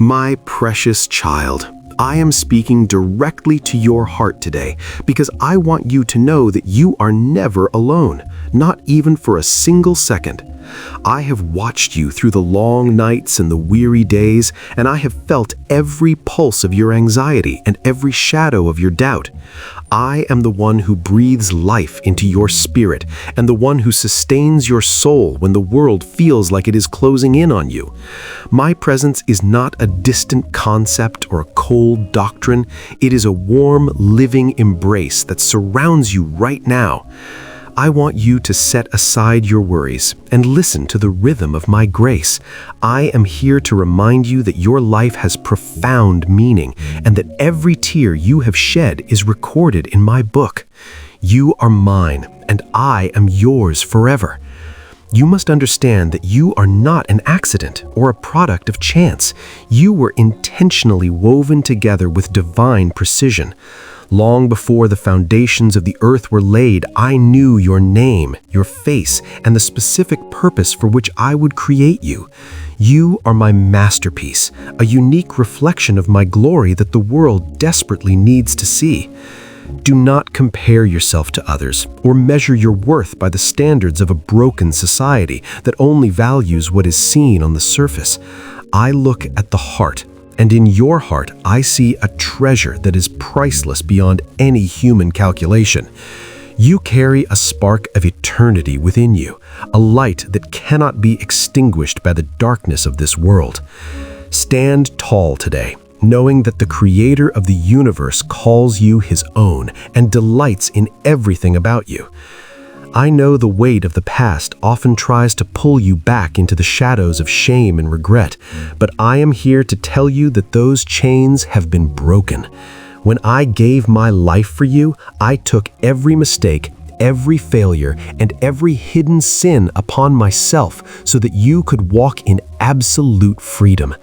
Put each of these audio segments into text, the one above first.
My precious child, I am speaking directly to your heart today because I want you to know that you are never alone, not even for a single second. I have watched you through the long nights and the weary days, and I have felt every pulse of your anxiety and every shadow of your doubt. I am the one who breathes life into your spirit and the one who sustains your soul when the world feels like it is closing in on you. My presence is not a distant concept or a cold doctrine. It is a warm, living embrace that surrounds you right now. I want you to set aside your worries and listen to the rhythm of my grace. I am here to remind you that your life has profound meaning and that every tear you have shed is recorded in my book. You are mine, and I am yours forever. You must understand that you are not an accident or a product of chance. You were intentionally woven together with divine precision. Long before the foundations of the earth were laid, I knew your name, your face, and the specific purpose for which I would create you. You are my masterpiece, a unique reflection of my glory that the world desperately needs to see. Do not compare yourself to others or measure your worth by the standards of a broken society that only values what is seen on the surface. I look at the heart, and in your heart I see a treasure that is priceless beyond any human calculation. You carry a spark of eternity within you, a light that cannot be extinguished by the darkness of this world. Stand tall today, knowing that the Creator of the universe calls you His own and delights in everything about you. I know the weight of the past often tries to pull you back into the shadows of shame and regret, but I am here to tell you that those chains have been broken. When I gave my life for you, I took every mistake, every failure, and every hidden sin upon myself so that you could walk in absolute freedom.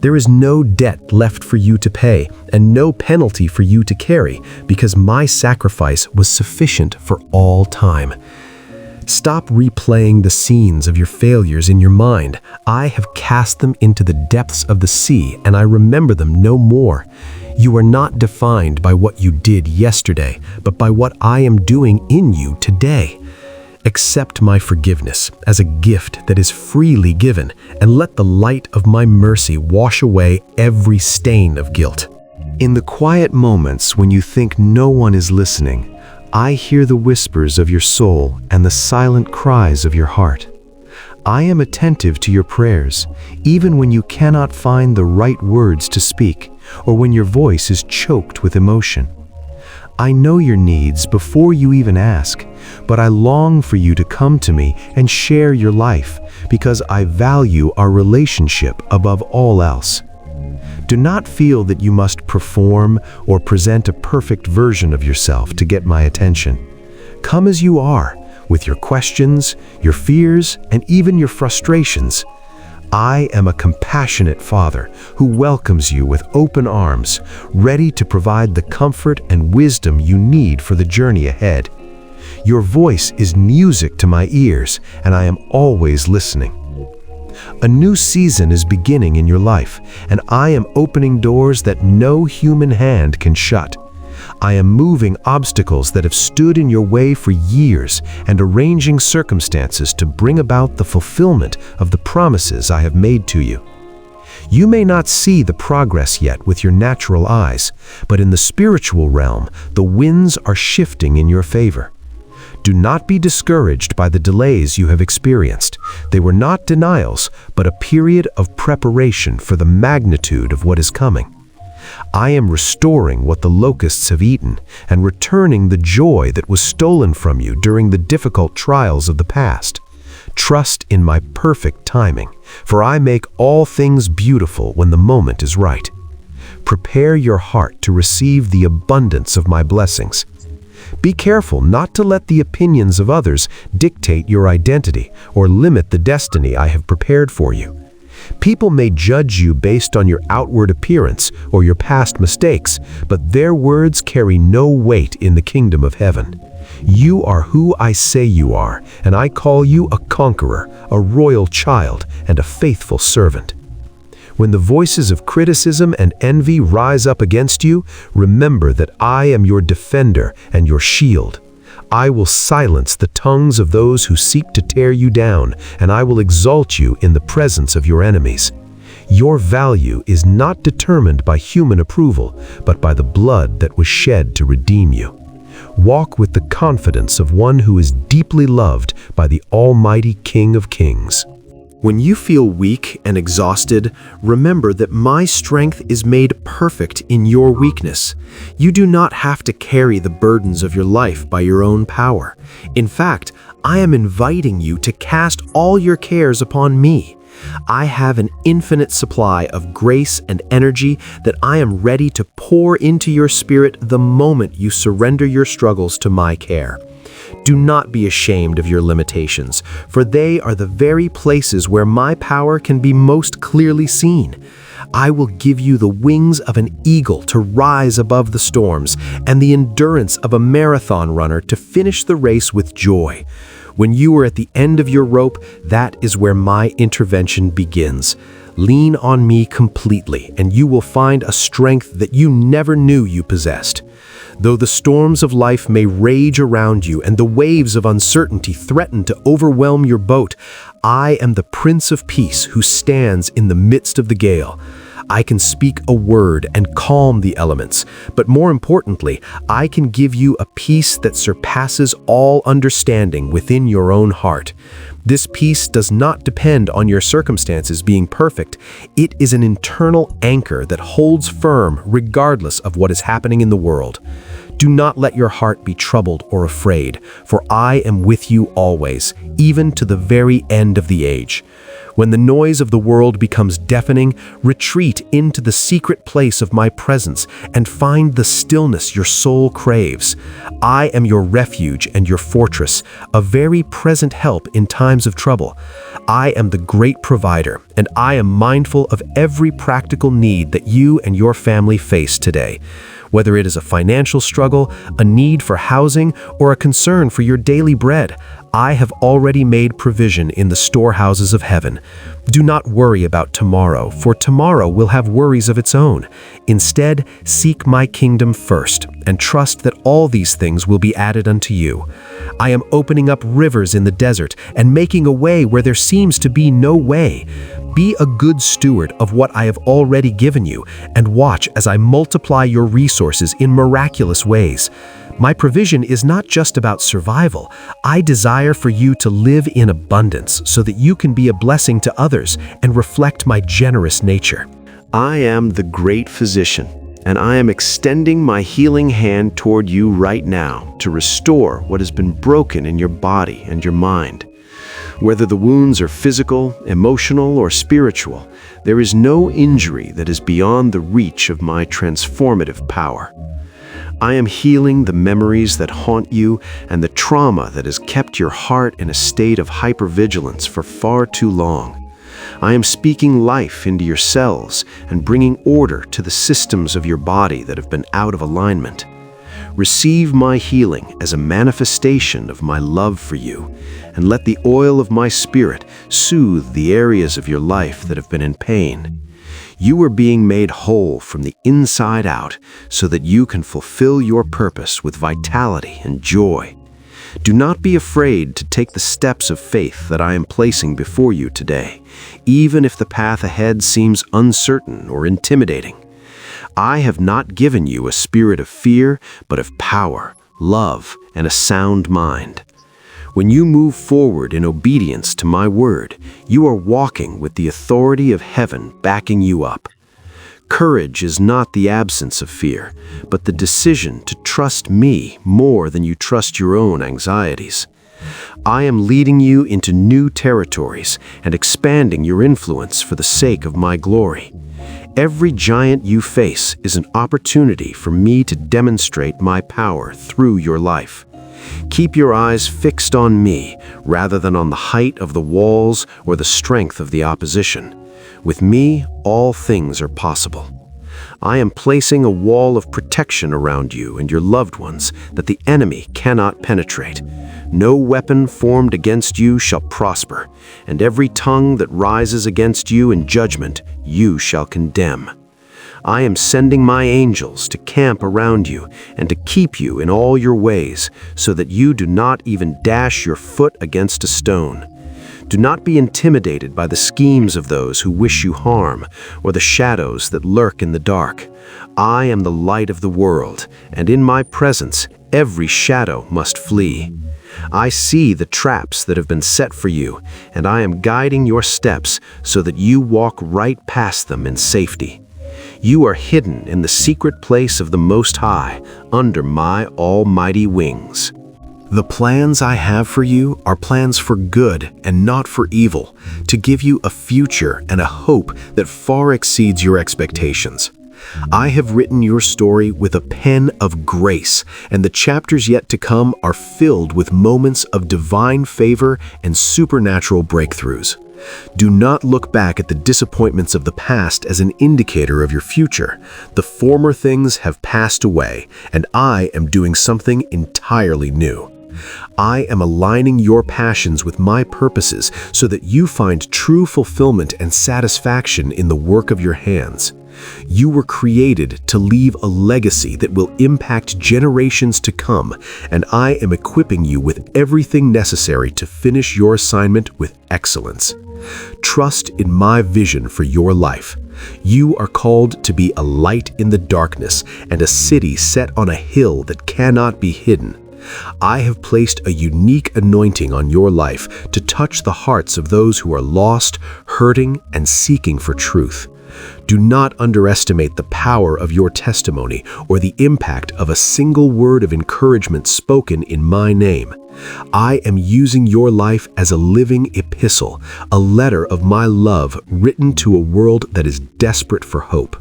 There is no debt left for you to pay and no penalty for you to carry because my sacrifice was sufficient for all time. Stop replaying the scenes of your failures in your mind. I have cast them into the depths of the sea and I remember them no more. You are not defined by what you did yesterday, but by what I am doing in you today. Accept my forgiveness as a gift that is freely given, and let the light of my mercy wash away every stain of guilt. In the quiet moments when you think no one is listening, I hear the whispers of your soul and the silent cries of your heart. I am attentive to your prayers, even when you cannot find the right words to speak, or when your voice is choked with emotion. I know your needs before you even ask, but I long for you to come to me and share your life because I value our relationship above all else. Do not feel that you must perform or present a perfect version of yourself to get my attention. Come as you are, with your questions, your fears, and even your frustrations. I am a compassionate Father who welcomes you with open arms, ready to provide the comfort and wisdom you need for the journey ahead. Your voice is music to my ears, and I am always listening. A new season is beginning in your life, and I am opening doors that no human hand can shut. I am moving obstacles that have stood in your way for years and arranging circumstances to bring about the fulfillment of the promises I have made to you. You may not see the progress yet with your natural eyes, but in the spiritual realm, the winds are shifting in your favor. Do not be discouraged by the delays you have experienced. They were not denials, but a period of preparation for the magnitude of what is coming. I am restoring what the locusts have eaten and returning the joy that was stolen from you during the difficult trials of the past. Trust in my perfect timing, for I make all things beautiful when the moment is right. Prepare your heart to receive the abundance of my blessings. Be careful not to let the opinions of others dictate your identity or limit the destiny I have prepared for you. People may judge you based on your outward appearance or your past mistakes, but their words carry no weight in the kingdom of heaven. You are who I say you are, and I call you a conqueror, a royal child, and a faithful servant. When the voices of criticism and envy rise up against you, remember that I am your defender and your shield. I will silence the tongues of those who seek to tear you down, and I will exalt you in the presence of your enemies. Your value is not determined by human approval, but by the blood that was shed to redeem you. Walk with the confidence of one who is deeply loved by the Almighty King of Kings. When you feel weak and exhausted, remember that my strength is made perfect in your weakness. You do not have to carry the burdens of your life by your own power. In fact, I am inviting you to cast all your cares upon me. I have an infinite supply of grace and energy that I am ready to pour into your spirit the moment you surrender your struggles to my care. Do not be ashamed of your limitations, for they are the very places where my power can be most clearly seen. I will give you the wings of an eagle to rise above the storms, and the endurance of a marathon runner to finish the race with joy. When you are at the end of your rope, that is where my intervention begins. Lean on me completely, and you will find a strength that you never knew you possessed. Though the storms of life may rage around you and the waves of uncertainty threaten to overwhelm your boat, I am the Prince of Peace who stands in the midst of the gale. I can speak a word and calm the elements, but more importantly, I can give you a peace that surpasses all understanding within your own heart. This peace does not depend on your circumstances being perfect. It is an internal anchor that holds firm regardless of what is happening in the world. Do not let your heart be troubled or afraid, for I am with you always, even to the very end of the age. When the noise of the world becomes deafening, retreat into the secret place of my presence and find the stillness your soul craves. I am your refuge and your fortress, a very present help in times of trouble. I am the great provider, and I am mindful of every practical need that you and your family face today. Whether it is a financial struggle, a need for housing, or a concern for your daily bread, I have already made provision in the storehouses of heaven. Do not worry about tomorrow, for tomorrow will have worries of its own. Instead, seek my kingdom first, and trust that all these things will be added unto you. I am opening up rivers in the desert and making a way where there seems to be no way. Be a good steward of what I have already given you, and watch as I multiply your resources in miraculous ways. My provision is not just about survival. I desire for you to live in abundance so that you can be a blessing to others and reflect my generous nature. I am the great physician, and I am extending my healing hand toward you right now to restore what has been broken in your body and your mind. Whether the wounds are physical, emotional, or spiritual, there is no injury that is beyond the reach of my transformative power. I am healing the memories that haunt you and the trauma that has kept your heart in a state of hypervigilance for far too long. I am speaking life into your cells and bringing order to the systems of your body that have been out of alignment. Receive my healing as a manifestation of my love for you, and let the oil of my spirit soothe the areas of your life that have been in pain. You are being made whole from the inside out so that you can fulfill your purpose with vitality and joy. Do not be afraid to take the steps of faith that I am placing before you today, even if the path ahead seems uncertain or intimidating. I have not given you a spirit of fear, but of power, love, and a sound mind. When you move forward in obedience to my word, you are walking with the authority of heaven backing you up. Courage is not the absence of fear, but the decision to trust me more than you trust your own anxieties. I am leading you into new territories and expanding your influence for the sake of my glory. Every giant you face is an opportunity for me to demonstrate my power through your life. Keep your eyes fixed on me rather than on the height of the walls or the strength of the opposition. With me, all things are possible. I am placing a wall of protection around you and your loved ones that the enemy cannot penetrate. No weapon formed against you shall prosper, and every tongue that rises against you in judgment you shall condemn. I am sending my angels to camp around you and to keep you in all your ways, so that you do not even dash your foot against a stone. Do not be intimidated by the schemes of those who wish you harm, or the shadows that lurk in the dark. I am the light of the world, and in my presence every shadow must flee. I see the traps that have been set for you, and I am guiding your steps so that you walk right past them in safety. You are hidden in the secret place of the Most High, under my almighty wings. The plans I have for you are plans for good and not for evil, to give you a future and a hope that far exceeds your expectations. I have written your story with a pen of grace, and the chapters yet to come are filled with moments of divine favor and supernatural breakthroughs. Do not look back at the disappointments of the past as an indicator of your future. The former things have passed away, and I am doing something entirely new. I am aligning your passions with my purposes so that you find true fulfillment and satisfaction in the work of your hands. You were created to leave a legacy that will impact generations to come, and I am equipping you with everything necessary to finish your assignment with excellence. Trust in my vision for your life. You are called to be a light in the darkness and a city set on a hill that cannot be hidden. I have placed a unique anointing on your life to touch the hearts of those who are lost, hurting, and seeking for truth. Do not underestimate the power of your testimony or the impact of a single word of encouragement spoken in my name. I am using your life as a living epistle, a letter of my love written to a world that is desperate for hope.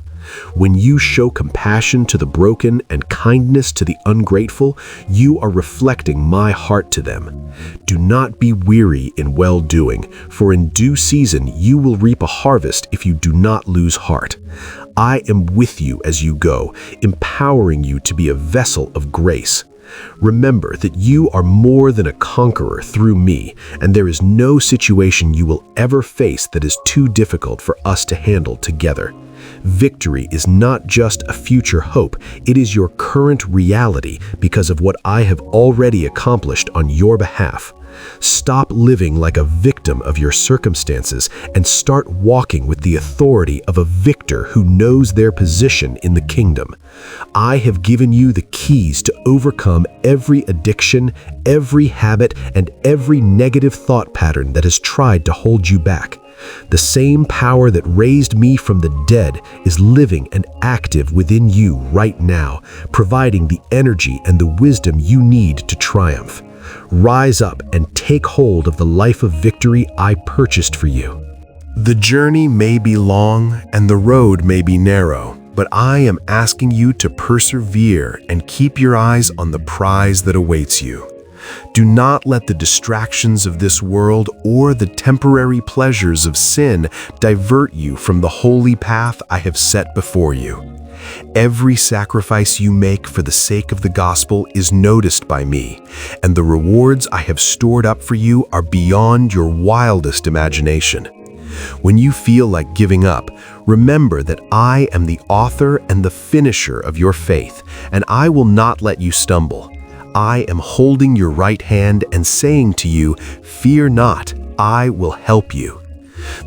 When you show compassion to the broken and kindness to the ungrateful, you are reflecting my heart to them. Do not be weary in well-doing, for in due season you will reap a harvest if you do not lose heart. I am with you as you go, empowering you to be a vessel of grace. Remember that you are more than a conqueror through me, and there is no situation you will ever face that is too difficult for us to handle together. Victory is not just a future hope, it is your current reality because of what I have already accomplished on your behalf. Stop living like a victim of your circumstances and start walking with the authority of a victor who knows their position in the kingdom. I have given you the keys to overcome every addiction, every habit, and every negative thought pattern that has tried to hold you back. The same power that raised me from the dead is living and active within you right now, providing the energy and the wisdom you need to triumph. Rise up and take hold of the life of victory I purchased for you. The journey may be long and the road may be narrow, but I am asking you to persevere and keep your eyes on the prize that awaits you. Do not let the distractions of this world or the temporary pleasures of sin divert you from the holy path I have set before you. Every sacrifice you make for the sake of the gospel is noticed by me, and the rewards I have stored up for you are beyond your wildest imagination. When you feel like giving up, remember that I am the author and the finisher of your faith, and I will not let you stumble. I am holding your right hand and saying to you, "Fear not, I will help you."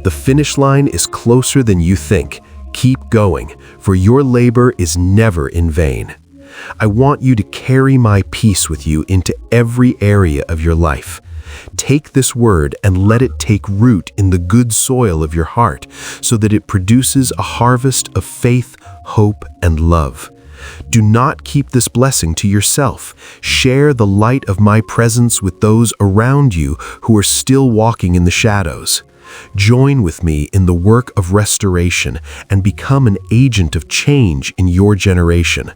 The finish line is closer than you think. Keep going, for your labor is never in vain. I want you to carry my peace with you into every area of your life. Take this word and let it take root in the good soil of your heart, so that it produces a harvest of faith, hope, and love. Do not keep this blessing to yourself. Share the light of my presence with those around you who are still walking in the shadows. Join with me in the work of restoration and become an agent of change in your generation.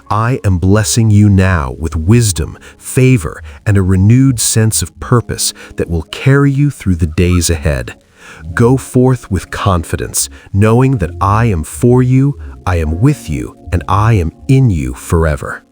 I am blessing you now with wisdom, favor, and a renewed sense of purpose that will carry you through the days ahead. Go forth with confidence, knowing that I am for you, I am with you, and I am in you forever.